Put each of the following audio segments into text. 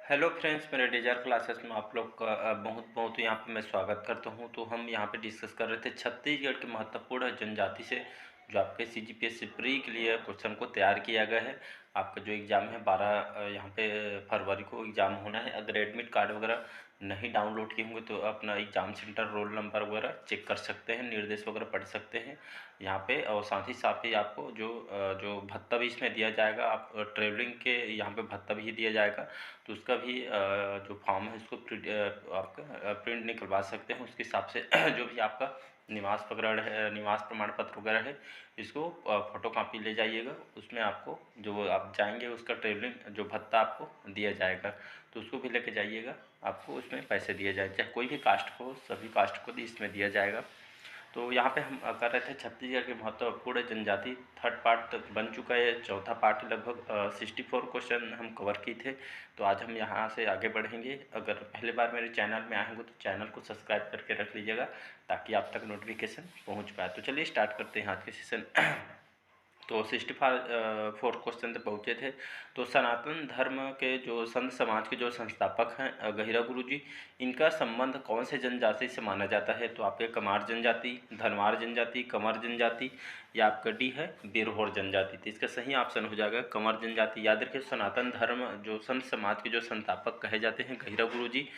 Hello friends, मेरे desire classes में आप लोग का बहुत बहुत यहाँ पे मैं स्वागत करता हूँ। तो हम यहाँ पे डिस्कस कर रहे थे छत्तीसगढ़ के महत्वपूर्ण जनजाति से जो आपके सीजीपीएससी प्री के लिए क्वेश्चन को तैयार किया गया है। आपका जो एग्ज़ाम है 12 यहाँ पे फरवरी को एग्ज़ाम होना है। अगर एडमिट कार्ड वगैरह नहीं डाउनलोड किए होंगे तो अपना एग्ज़ाम सेंटर रोल नंबर वगैरह चेक कर सकते हैं, निर्देश वगैरह पढ़ सकते हैं यहाँ पे। और साथ ही आपको जो भत्ता भी इसमें दिया जाएगा, आप ट्रेवलिंग के यहाँ पे भत्ता भी दिया जाएगा। तो उसका भी जो फॉर्म है उसको आपका प्रिंट निकलवा सकते हैं। उसके हिसाब से जो भी आपका निवास वगैरह है, निवास प्रमाण पत्र वगैरह है, इसको फ़ोटो कापी ले जाइएगा। उसमें आपको जो आप जाएंगे उसका ट्रेवलिंग जो भत्ता आपको दिया जाएगा, तो उसको भी लेके जाइएगा। आपको उसमें पैसे दिए जाएंगे, चाहे कोई भी कास्ट हो, सभी कास्ट को भी इसमें दिया जाएगा। तो यहाँ पे हम कर रहे थे छत्तीसगढ़ के महत्वपूर्ण जनजाति। थर्ड पार्ट तक बन चुका है, चौथा पार्ट लगभग 64 क्वेश्चन हम कवर किए थे। तो आज हम यहाँ से आगे बढ़ेंगे। अगर पहली बार मेरे चैनल में आए होंगे तो चैनल को सब्सक्राइब करके रख लीजिएगा ताकि आप तक नोटिफिकेशन पहुँच पाए। तो चलिए स्टार्ट करते हैं आज के सेशन। तो 64 क्वेश्चन तक पहुँचे थे। तो सनातन धर्म के जो संत समाज के जो संस्थापक हैं गहिरा गुरु जी, इनका संबंध कौन से जनजाति से माना जाता है? तो आपके कमार जनजाति, धनवार जनजाति, कंवर जनजाति, या आपका डी है बिरहोर जनजाति। तो इसका सही ऑप्शन हो जाएगा कंवर जनजाति। याद रखिए, सनातन धर्म जो संत समाज के जो संस्थापक कहे जाते हैं गहिरा गुरु जी,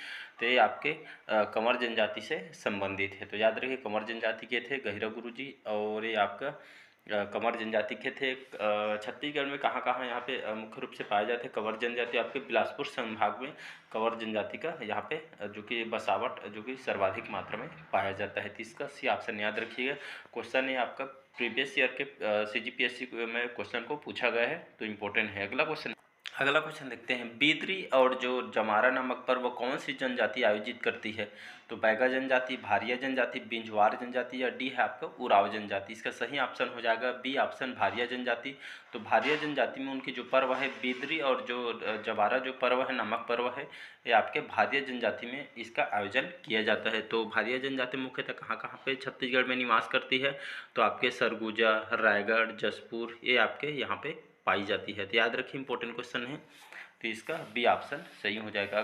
तो ये आपके कंवर जनजाति से संबंधित है। तो याद रखिए, कंवर जनजाति के थे गहिरा गुरु जी, और ये आपका कंवर जनजाति के थे। छत्तीसगढ़ में कहाँ कहाँ यहाँ पे मुख्य रूप से पाए जाते हैं कंवर जनजाति? आपके बिलासपुर संभाग में कंवर जनजाति का यहाँ पे जो कि बसावट जो कि सर्वाधिक मात्रा में पाया जाता है। तो इसका सी ऑप्शन याद रखिएगा। क्वेश्चन है आपका प्रीवियस ईयर के सीजीपीएससी में क्वेश्चन को पूछा गया है, तो इम्पोर्टेंट है। अगला क्वेश्चन देखते हैं। बिदरी और जो जमारा नामक पर्व कौन सी जनजाति आयोजित करती है? तो बैगा जनजाति, भारिया जनजाति, बिंजवार जनजाति, या डी है आपका उराव जनजाति। इसका सही ऑप्शन हो जाएगा बी ऑप्शन, भारिया जनजाति। तो भारिया जनजाति में उनकी जो पर्व है बिदरी, और जो जमारा जो पर्व है, नामक पर्व है, ये आपके भारिया जनजाति में इसका आयोजन किया जाता है। तो भारिया जनजाति मुख्यतः कहाँ कहाँ पे छत्तीसगढ़ में निवास करती है? तो आपके सरगुजा, रायगढ़, जसपुर, ये आपके यहाँ पे पाई जाती है। तो याद रखिए, इंपॉर्टेंट क्वेश्चन है। तो इसका बी ऑप्शन सही हो जाएगा।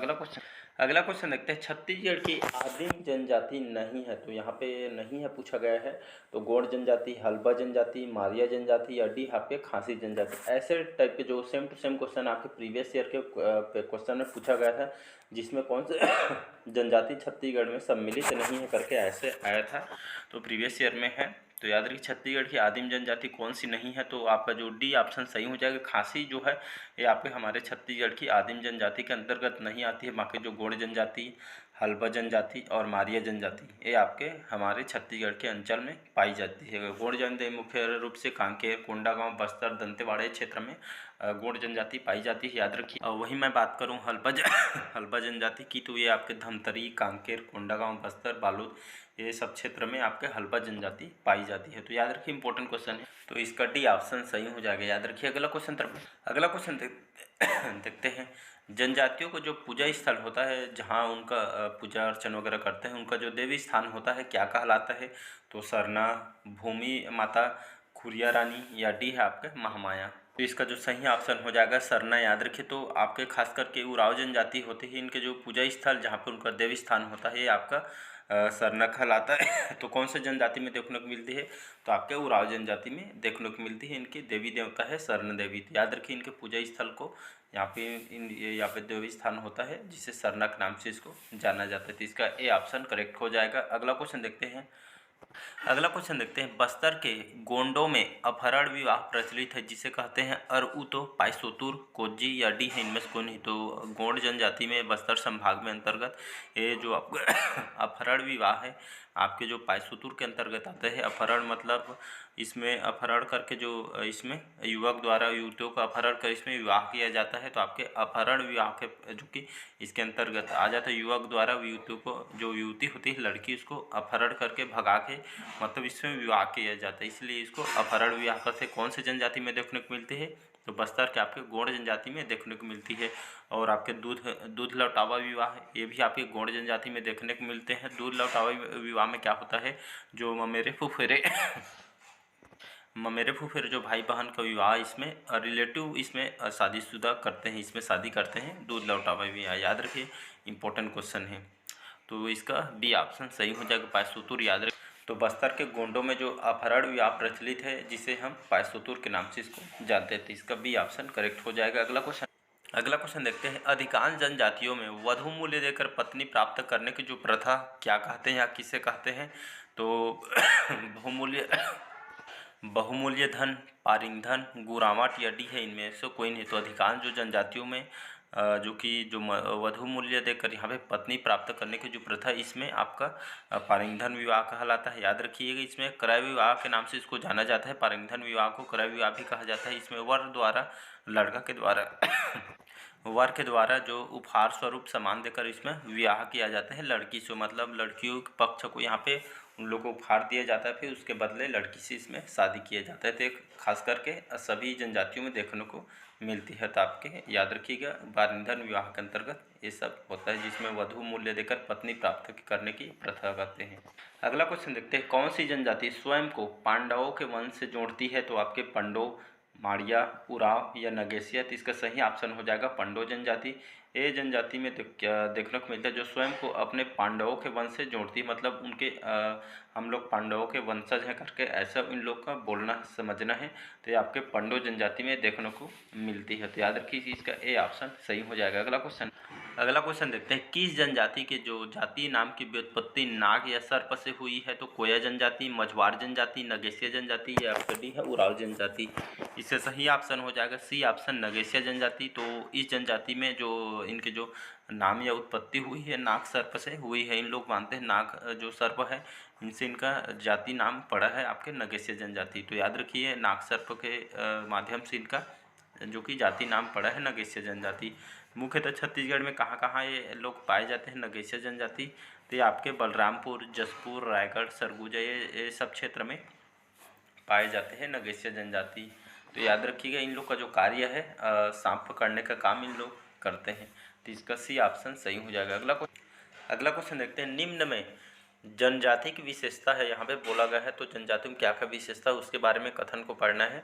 अगला क्वेश्चन देखते हैं। छत्तीसगढ़ की आदिम जनजाति नहीं है, तो यहाँ पे नहीं है पूछा गया है। तो गोंड जनजाति, हल्बा जनजाति, मारिया जनजाति, या डी आपके खासी जनजाति। ऐसे टाइप के जो सेम टू सेम क्वेश्चन आपके प्रीवियस ईयर के क्वेश्चन में पूछा गया था, जिसमें कौन से जनजाति छत्तीसगढ़ में सम्मिलित नहीं है करके ऐसे आया था। तो प्रीवियस ईयर में है। तो याद रखिए, छत्तीसगढ़ की आदिम जनजाति कौन सी नहीं है? तो आपका जो डी ऑप्शन सही हो जाएगा। खासी जो है ये आपके हमारे छत्तीसगढ़ की आदिम जनजाति के अंतर्गत नहीं आती है। बाकी जो गोंड जनजाति, हल्बा जनजाति और मारिया जनजाति, ये आपके हमारे छत्तीसगढ़ के अंचल में पाई जाती है। गोंड जनजाति मुख्य रूप से कांकेर, कोंडागांव, बस्तर, दंतेवाड़ा क्षेत्र में गोंड जनजाति पाई जाती है, याद रखिए। और वही मैं बात करूँ हल्बा जनजाति की, तो ये आपके धमतरी, कांकेर, कोंडागांव, बस्तर, बालोद, ये सब क्षेत्र में आपके हल्बा जनजाति पाई जाती है। तो याद रखिए, इंपॉर्टेंट क्वेश्चन है। तो इसका डी ऑप्शन सही हो जाएगा, याद रखिए। अगला क्वेश्चन देखते हैं। जनजातियों को जो पूजा स्थल होता है, जहाँ उनका पूजा अर्चन वगैरह करते हैं, उनका जो देवी स्थान होता है क्या कहलाता है? तो सरना, भूमि माता, खुरिया रानी, या डी है आपके महामाया। तो इसका जो सही ऑप्शन हो जाएगा सरना, याद रखिए। तो आपके खास करके उराव जनजाति होते हैं, इनके जो पूजा स्थल जहाँ पर उनका देवी स्थान होता है, ये आपका सरना कहलाता है। तो कौन से जनजाति में देखने को मिलती है? तो आपके उराव जनजाति में देखने को मिलती है। इनकी देवी देवता है स्वर्ण देवी। तो याद रखिए, इनके पूजा स्थल को यहाँ पे देवी स्थान होता है, जिसे सरना के नाम से इसको जाना जाता है। तो इसका ए ऑप्शन करेक्ट हो जाएगा। अगला क्वेश्चन देखते हैं। बस्तर के गोंडों में अपहरण विवाह प्रचलित है, जिसे कहते हैं अरउतो, पाइसोतुर, कोज्जी, या डी है इनमें से कोई नहीं। तो गोंड जनजाति में बस्तर संभाग में अंतर्गत ये जो अपहरण विवाह है, आपके जो पाइसोतुर के अंतर्गत आता है। अपहरण मतलब इसमें अपहरण करके जो इसमें युवक द्वारा युवतियों का अपहरण कर इसमें विवाह किया जाता है। तो आपके अपहरण विवाह के जो कि इसके अंतर्गत आ जाता है। युवक द्वारा युवतियों को, जो युवती होती है लड़की, उसको अपहरण करके भगा के मतलब इसमें विवाह किया जाता है, इसलिए इसको अपहरण विवाह से कौन से जनजाति में देखने को मिलती है? तो बस्तर के आपके गोंड जनजाति में देखने को मिलती है। और आपके दूध लौटावा विवाह, ये भी आपके गोंड जनजाति में देखने को मिलते हैं। दूध लौटावा विवाह में क्या होता है? जो ममेरे फुफेरे ममेरे फूफेरे जो भाई बहन का विवाह इसमें रिलेटिव इसमें शादीशुदा करते हैं, इसमें शादी करते हैं, दूध लौटावा भी याद रखिए, इंपॉर्टेंट क्वेश्चन है। तो इसका बी ऑप्शन सही हो जाएगा, पायसुतुर याद रखिए। तो बस्तर के गोंडों में जो अपहरण विवाह प्रचलित है जिसे हम पायसुतुर के नाम से इसको जानते थे, इसका बी ऑप्शन करेक्ट हो जाएगा। अगला क्वेश्चन देखते हैं, अधिकांश जनजातियों में वधु मूल्य देकर पत्नी प्राप्त करने की जो प्रथा क्या कहते हैं या किसे कहते हैं? तो बहुमूल्य बहुमूल्य धन, पारिंग धन, गुरावाट या डी है, इनमें से कोई नहीं। तो अधिकांश जो जनजातियों में जो कि जो वधु मूल्य देकर यहाँ पे पत्नी प्राप्त करने की जो प्रथा, इसमें आपका पारिंगधन विवाह कहलाता है, याद रखिएगा। इसमें क्रय विवाह के नाम से इसको जाना जाता है, पारिंगधन विवाह को क्रय विवाह भी कहा जाता है। इसमें वर द्वारा लड़का के द्वारा वर के द्वारा जो उपहार स्वरूप सामान देकर इसमें विवाह किया जाता है लड़की से, मतलब लड़कियों के पक्ष को यहाँ पे उन लोगों को उपहार दिया जाता है, फिर उसके बदले लड़की से इसमें शादी किया जाता है। तो एक खास करके सभी जनजातियों में देखने को मिलती है। तो आपके याद रखिएगा, बारिंधन विवाह के अंतर्गत ये सब होता है जिसमें वधु मूल्य देकर पत्नी प्राप्त करने की प्रथा करते हैं। अगला क्वेश्चन देखते हैं, कौन सी जनजाति स्वयं को पांडवों के वंश से जोड़ती है? तो आपके पंडो, माड़िया, उराव या नगेशिया। तो इसका सही ऑप्शन हो जाएगा पंडो जनजाति। ये जनजाति में देखने को मिलता है जो स्वयं को अपने पांडवों के वंश से जोड़ती है, मतलब उनके हम लोग पांडवों के वंशज हैं करके ऐसा इन लोग का बोलना समझना है। तो ये आपके पंडो जनजाति में देखने को मिलती है। तो याद रखिए इसका ए ऑप्शन सही हो जाएगा। अगला क्वेश्चन देखते हैं, किस जनजाति के जो जाति नाम की व्युत्पत्ति नाग या सर्प से हुई है? तो कोया जनजाति, मझवार जनजाति, नगेशिया जनजाति या आपका डी है उराव जनजाति। इससे सही ऑप्शन हो जाएगा सी ऑप्शन नगेशिया जनजाति। तो इस जनजाति में जो इनके जो नाम या उत्पत्ति हुई है नाग सर्प से हुई है। इन लोग मानते हैं नाग जो सर्प है इनसे इनका जाति नाम पड़ा है आपके नगेशिया जनजाति। तो याद रखिए नाग सर्प के माध्यम से इनका जो कि जाति नाम पड़ा है नगेशिया जनजाति। मुख्यतः छत्तीसगढ़ में कहाँ कहाँ ये लोग पाए जाते हैं नगेशिया जनजाति? तो ये आपके बलरामपुर, जसपुर, रायगढ़, सरगुजा ये सब क्षेत्र में पाए जाते हैं नगेशिया जनजाति। तो याद रखिएगा इन लोग का जो कार्य है सांप पकड़ने का काम इन लोग करते हैं। तो इसका सी ऑप्शन सही हो जाएगा। अगला क्वेश्चन देखते हैं, निम्न में जनजाति की विशेषता है, यहाँ पे बोला गया है तो जनजाति में क्या क्या विशेषता है उसके बारे में कथन को पढ़ना है।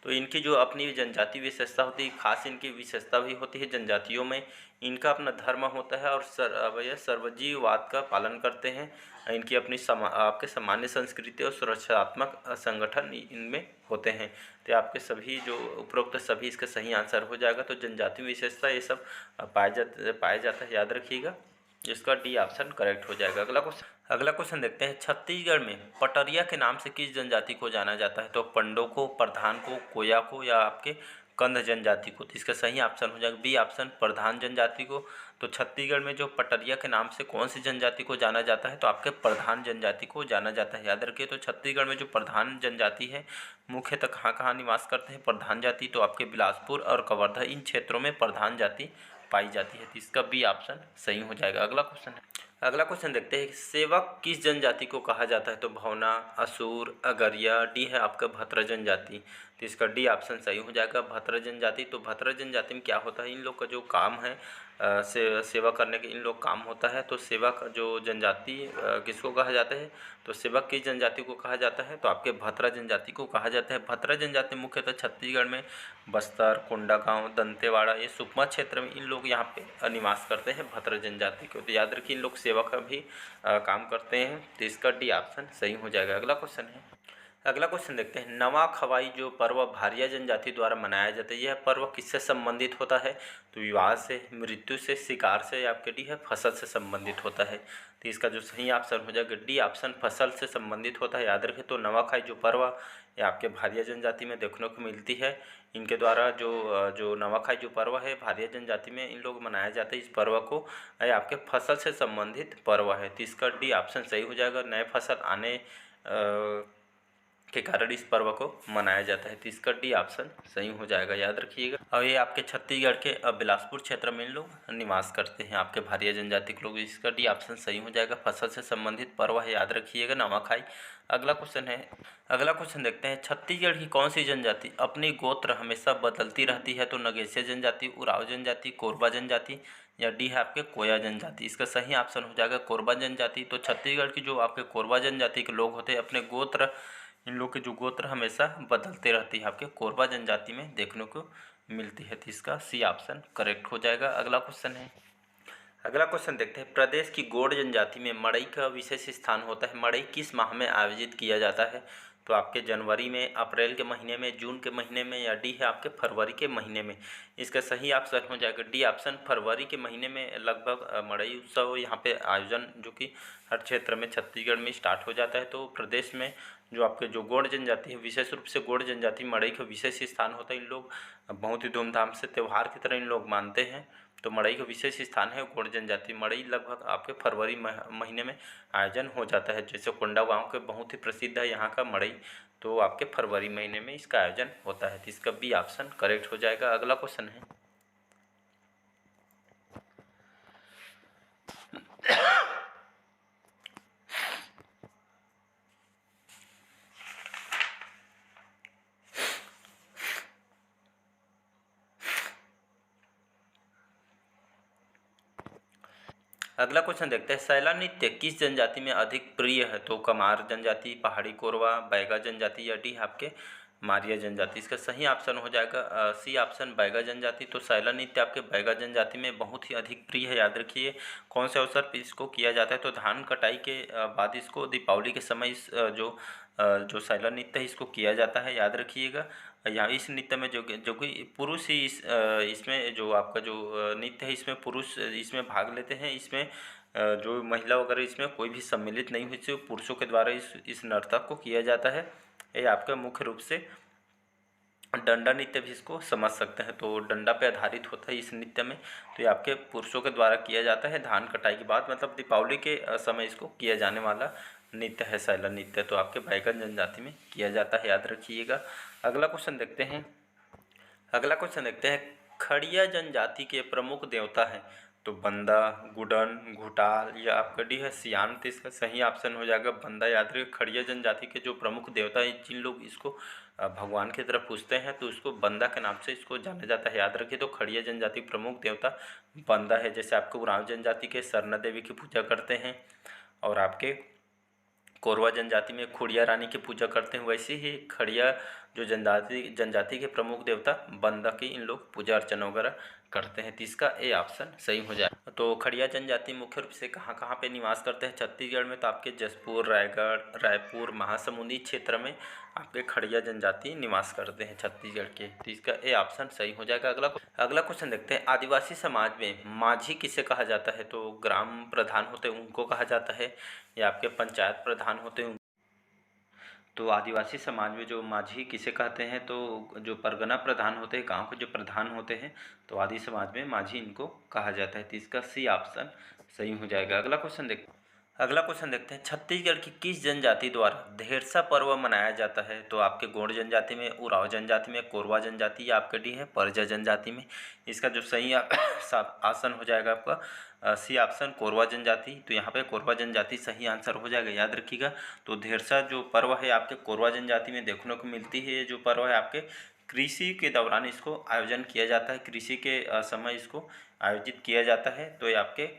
तो इनकी जो अपनी जनजाति विशेषता होती है, खास इनकी विशेषता भी होती है जनजातियों में, इनका अपना धर्म होता है और सर्वजीववाद का पालन करते हैं। इनकी अपनी आपके सामान्य संस्कृति और सुरक्षात्मक संगठन इनमें होते हैं। तो आपके सभी जो उपरोक्त सभी इसका सही आंसर हो जाएगा। तो जनजाति विशेषता ये सब पाया जाता है, याद रखिएगा। इसका डी ऑप्शन करेक्ट हो जाएगा। अगला क्वेश्चन देखते हैं, छत्तीसगढ़ में पटरिया के नाम से किस जनजाति को जाना जाता है? तो पंडो को, प्रधान को, कोया को या आपके कंध जनजाति को। तो इसका सही ऑप्शन हो जाएगा बी ऑप्शन प्रधान जनजाति को। तो छत्तीसगढ़ में जो पटरिया के नाम से कौन सी जनजाति को जाना जाता है? तो आपके प्रधान जनजाति को जाना जाता है, याद रखिए। तो छत्तीसगढ़ में जो प्रधान जनजाति है मुख्यतः कहाँ कहाँ निवास करते हैं प्रधान जाति? तो आपके बिलासपुर और कवर्धा इन क्षेत्रों में प्रधान जाति पाई जाती है। तो इसका बी ऑप्शन सही हो जाएगा। अगला क्वेश्चन देखते हैं, सेवक किस जनजाति को कहा जाता है? तो भवना, असुर, अगरिया, डी है आपका भतरा जनजाति। तो इसका डी ऑप्शन सही हो जाएगा भतरा जनजाति। तो भतरा जनजाति में क्या होता है, इन लोग का जो काम है सेवा करने के इन लोग काम होता है। तो सेवक जो जनजाति किसको कहा जाता है? तो सेवक किस जनजाति को कहा जाता है? तो आपके भतरा जनजाति को कहा जाता है। भतरा जनजाति मुख्यतः छत्तीसगढ़ में बस्तर, कोंडागांव, दंतेवाड़ा ये सुकमा क्षेत्र में इन लोग यहाँ पे निवास करते हैं भतरा जनजाति को। तो याद रखिए इन लोग सेवा का भी काम करते हैं। तो इसका डी ऑप्शन सही हो जाएगा। अगला क्वेश्चन देखते हैं, नवा खवाई जो पर्व भारिया जनजाति द्वारा मनाया जाता है, यह पर्व किससे संबंधित होता है? तो विवाह से, मृत्यु से, शिकार से या आपके डी है फसल से संबंधित होता है। तो इसका जो सही ऑप्शन हो जाएगा डी ऑप्शन फसल से संबंधित होता है, याद रखें। तो नवाखाई जो पर्व ये आपके भारिया जनजाति में देखने को मिलती है। इनके द्वारा जो नवाखाई जो पर्व है भारिया जनजाति में इन लोग मनाया जाता है। इस पर्व को ये आपके फसल से संबंधित पर्व है। तो इसका डी ऑप्शन सही हो जाएगा, नए फसल आने के कारण इस पर्व को मनाया जाता है। तो इसका डी ऑप्शन सही हो जाएगा, याद रखिएगा। और ये आपके छत्तीसगढ़ के बिलासपुर क्षेत्र में इन लोग निवास करते हैं आपके भारिया जनजाति के लोग। इसका डी ऑप्शन सही हो जाएगा, फसल से संबंधित पर्व है, याद रखिएगा नवाखाई। अगला क्वेश्चन देखते हैं, छत्तीसगढ़ की कौन सी जनजाति अपनी गोत्र हमेशा बदलती रहती है? तो नगेशिया जनजाति, उराव जनजाति, कोरबा जनजाति या डी है आपके कोया जनजाति। इसका सही ऑप्शन हो जाएगा कोरबा जनजाति। तो छत्तीसगढ़ की जो आपके कोरबा जनजाति के लोग होते हैं अपने गोत्र इन लोग के जो गोत्र हमेशा बदलते रहती है, आपके कोरवा जनजाति में देखने को मिलती है। तो इसका सी ऑप्शन करेक्ट हो जाएगा। अगला क्वेश्चन है, अगला क्वेश्चन देखते हैं, प्रदेश की गोंड जनजाति में मड़ई का विशेष स्थान होता है। मड़ई किस माह में आयोजित किया जाता है? तो आपके जनवरी में, अप्रैल के महीने में, जून के महीने में, या डी है आपके फरवरी के महीने में। इसका सही ऑप्शन हो जाएगा डी ऑप्शन, फरवरी के महीने में लगभग मड़ई उत्सव यहाँ पे आयोजन जो कि हर क्षेत्र में छत्तीसगढ़ में स्टार्ट हो जाता है। तो प्रदेश में जो आपके जो गोंड जनजाति है, विशेष रूप से गोंड जनजाति, मड़ई का विशेष स्थान होता है। इन लोग बहुत ही धूमधाम से त्यौहार की तरह इन लोग मानते हैं। तो मड़ई का विशेष स्थान है गोंड जनजाति। मड़ई लगभग आपके फरवरी महीने में आयोजन हो जाता है। जैसे कोंडागांव के बहुत ही प्रसिद्ध है यहाँ का मड़ई, तो आपके फरवरी महीने में इसका आयोजन होता है। तो इसका बी ऑप्शन करेक्ट हो जाएगा। अगला क्वेश्चन है, अगला क्वेश्चन देखते हैं, सैला नृत्य किस जनजाति में अधिक प्रिय है? तो कमार जनजाति, पहाड़ी कोरवा, बैगा जनजाति, या डी आपके मारिया जनजाति। इसका सही ऑप्शन हो जाएगा सी ऑप्शन, बैगा जनजाति। तो सैला नृत्य आपके बैगा जनजाति में बहुत ही अधिक प्रिय है। याद रखिए कौन से अवसर पर इसको किया जाता है? तो धान कटाई के बाद इसको दीपावली के समय जो सैला नृत्य है इसको किया जाता है। याद रखिएगा यहाँ इस नृत्य में जो कि पुरुष ही इसमें जो आपका जो नृत्य है इसमें पुरुष इसमें भाग लेते हैं। इसमें जो महिला वगैरह इसमें कोई भी सम्मिलित नहीं हुई, सिर्फ पुरुषों के द्वारा इस नर्तक को किया जाता है। ये आपका मुख्य रूप से डंडा नृत्य भी इसको समझ सकते हैं। तो डंडा पे आधारित होता है इस नृत्य में। तो ये आपके पुरुषों के द्वारा किया जाता है धान कटाई के बाद, मतलब दीपावली के समय इसको किया जाने वाला नृत्य है सैला नृत्य। तो आपके बैगन जनजाति में किया जाता है, याद रखिएगा। अगला क्वेश्चन देखते हैं, अगला क्वेश्चन देखते हैं, खड़िया जनजाति के प्रमुख देवता हैं। तो बंदा, गुडन, घुटाल, या आपका डी है सियान। तो इसका सही ऑप्शन हो जाएगा बंदा। याद रखिए खड़िया जनजाति के जो प्रमुख देवता है, जिन लोग इसको भगवान की तरफ पूजते हैं तो उसको बंदा के नाम से इसको जाना जाता है। याद रखिए तो खड़िया जनजाति प्रमुख देवता बंदा है। जैसे आपको उरांव जनजाति के सरना देवी की पूजा करते हैं, और आपके कोरवा जनजाति में खुड़िया रानी की पूजा करते हैं, वैसे ही खड़िया जो जनजाति के प्रमुख देवता बंदा की इन लोग पूजा अर्चना वगैरह करते हैं। तो इसका ए ऑप्शन सही हो जाए। तो खड़िया जनजाति मुख्य रूप से कहाँ कहाँ पे निवास करते हैं छत्तीसगढ़ में? तो आपके जसपुर, रायगढ़, रायपुर, महासमुंदी क्षेत्र में आपके खड़िया जनजाति निवास करते हैं छत्तीसगढ़ के। तो इसका ए ऑप्शन सही हो जाएगा। अगला क्वेश्चन देखते हैं, आदिवासी समाज में माझी किसे कहा जाता है? तो ग्राम प्रधान होते हैं उनको कहा जाता है, या आपके पंचायत प्रधान होते हैं? तो आदिवासी समाज में जो माझी किसे कहते हैं? तो जो परगना प्रधान होते हैं, गांव के जो प्रधान होते हैं, तो आदि समाज में माझी इनको कहा जाता है। तो इसका सी ऑप्शन सही हो जाएगा। अगला क्वेश्चन देखते हैं, छत्तीसगढ़ की किस जनजाति द्वारा धेरसा पर्व मनाया जाता है? तो आपके गोंड जनजाति में, उराव जनजाति में, कोरवा जनजाति, या आपके डी है परजा जनजाति में। इसका जो सही आसन हो जाएगा आपका सी ऑप्शन, कोरवा जनजाति। तो यहाँ पे कोरवा जनजाति सही आंसर हो जाएगा, याद रखिएगा। तो धेरसा जो पर्व है आपके कोरवा जनजाति में देखने को मिलती है। ये जो पर्व है आपके कृषि के दौरान इसको आयोजन किया जाता है, कृषि के समय इसको आयोजित किया जाता है। तो ये आपके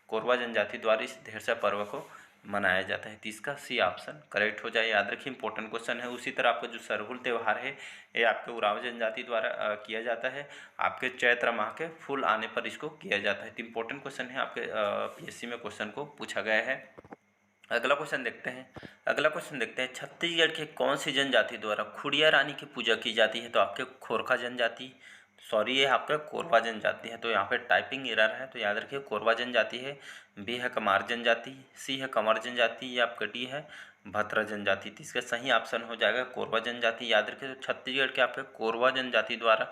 कोरवा जनजाति द्वारा इस धेरसा पर्व को मनाया जाता है। तो इसका सी ऑप्शन करेक्ट हो जाए, याद रखिए इंपॉर्टेंट क्वेश्चन है। उसी तरह आपका जो सरहुल त्यौहार है ये आपके उराव जनजाति द्वारा किया जाता है। आपके चैत्र माह के फूल आने पर इसको किया जाता है। तो इंपॉर्टेंट क्वेश्चन है, आपके पीएससी में क्वेश्चन को पूछा गया है। अगला क्वेश्चन देखते हैं, छत्तीसगढ़ के कौन सी जनजाति द्वारा खुड़िया रानी की पूजा की जाती है? तो आपके खोरखा जनजाति, सॉरी ये आपका कोरवा जनजाति है। तो यहाँ पे टाइपिंग एरर है, तो याद रखिए कोरवा जनजाति है। बी है कमार जनजाति, सी है कंवर जनजाति, या आपका डी है भतरा जनजाति। तो इसका सही ऑप्शन हो जाएगा कोरवा जनजाति। याद रखिए तो छत्तीसगढ़ के आपके कोरवा जनजाति द्वारा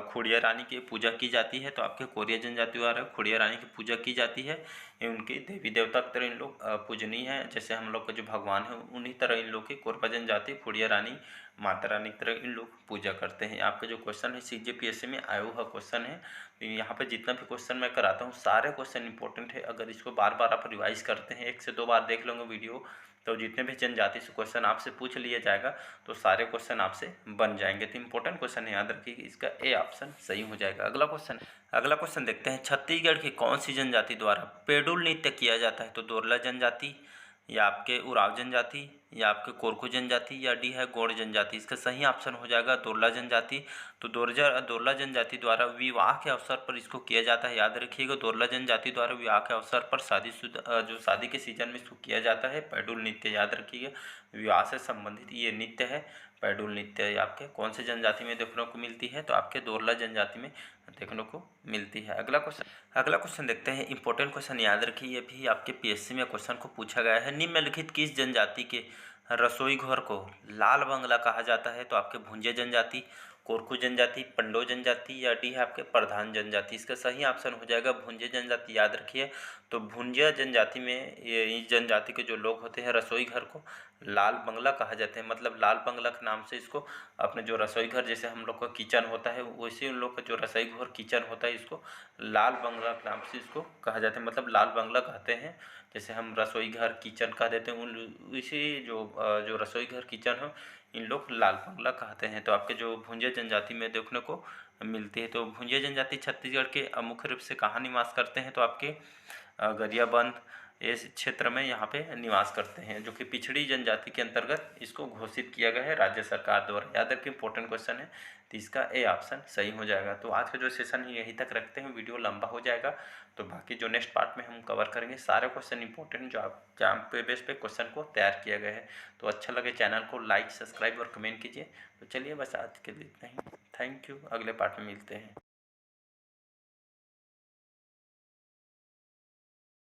खुड़िया रानी की पूजा की जाती है। तो आपके कोरिया जनजाति द्वारा खुड़िया रानी की पूजा की जाती है। ये उनकी देवी देवता की तरह इन लोग पूजनीय है। जैसे हम लोग का जो भगवान है उन्हीं तरह इन लोग की कोरवा जनजाति खुड़िया रानी माता रानी की तरह इन लोग पूजा करते हैं। आपका जो क्वेश्चन है CGPSC में आया हुआ क्वेश्चन है। तो यहाँ पे जितना भी क्वेश्चन मैं कराता हूँ सारे क्वेश्चन इंपॉर्टेंट है। अगर इसको बार बार आप रिवाइज करते हैं, 1 से 2 बार देख लोगे वीडियो, तो जितने भी जनजाति से क्वेश्चन आपसे पूछ लिया जाएगा तो सारे क्वेश्चन आपसे बन जाएंगे। तो इंपॉर्टेंट क्वेश्चन है, याद रखिए इसका ए ऑप्शन सही हो जाएगा। अगला क्वेश्चन देखते हैं, छत्तीसगढ़ की कौन सी जनजाति द्वारा पेडुल नृत्य किया जाता है? तो दोरला जनजाति, या आपके उराव जनजाति, या आपके कोरकू जनजाति, या डी है गौड़ जनजाति। इसका सही ऑप्शन हो जाएगा दोरला जनजाति। तो दोरला जनजाति द्वारा विवाह के अवसर पर इसको किया जाता है। याद रखिएगा, दोरला जनजाति द्वारा विवाह के अवसर पर जो शादी के सीजन में इसको किया जाता है पैडुल नृत्य। याद रखिएगा, विवाह से संबंधित ये नृत्य है पैडुल नृत्य। आपके कौन से जनजाति में देखने को मिलती है? तो आपके दोरला जनजाति में देखने को मिलती है। अगला क्वेश्चन देखते हैं। इंपॉर्टेंट क्वेश्चन याद रखिए, ये भी आपके पीएससी में क्वेश्चन को पूछा गया है। निम्नलिखित किस जनजाति के रसोई घर को लाल बंगला कहा जाता है? तो आपके भुंजे जनजाति, कोरकू जनजाति, पंडो जनजाति, या डी है आपके प्रधान जनजाति। इसका सही ऑप्शन हो जाएगा भुंजे जनजाति। याद रखिए, तो भुंजिया जनजाति में ये इस जनजाति के जो लोग होते हैं रसोई घर को लाल बंगला कहा जाता है। मतलब लाल बंगला के नाम से इसको अपने जो रसोई घर, जैसे हम लोग का किचन होता है वैसे उन लोग का जो रसोई घर किचन होता है इसको लाल बंगला के नाम से इसको कहा जाता है। मतलब लाल बंगला कहते हैं, जैसे हम रसोई घर किचन कह देते हैं उसी जो रसोई घर किचन हो इन लोग लाल बंगला कहते हैं। तो आपके जो भुंजे जनजाति में देखने को मिलती है। तो भुंजे जनजाति छत्तीसगढ़ के मुख्य रूप से कहाँ निवास करते हैं? तो आपके गरियाबंद इस क्षेत्र में यहाँ पे निवास करते हैं, जो कि पिछड़ी जनजाति के अंतर्गत इसको घोषित किया गया है राज्य सरकार द्वारा। याद रखिए, इंपॉर्टेंट क्वेश्चन है, तो इसका ए ऑप्शन सही हो जाएगा। तो आज का जो सेशन है यहीं तक रखते हैं, वीडियो लंबा हो जाएगा। तो बाकी जो नेक्स्ट पार्ट में हम कवर करेंगे सारे क्वेश्चन इंपॉर्टेंट जो आप जहाँ पे बेस पे क्वेश्चन को तैयार किया गया है। तो अच्छा लगे चैनल को लाइक, सब्सक्राइब और कमेंट कीजिए। तो चलिए बस आज के लिए इतना ही। थैंक यू, अगले पार्ट में मिलते हैं।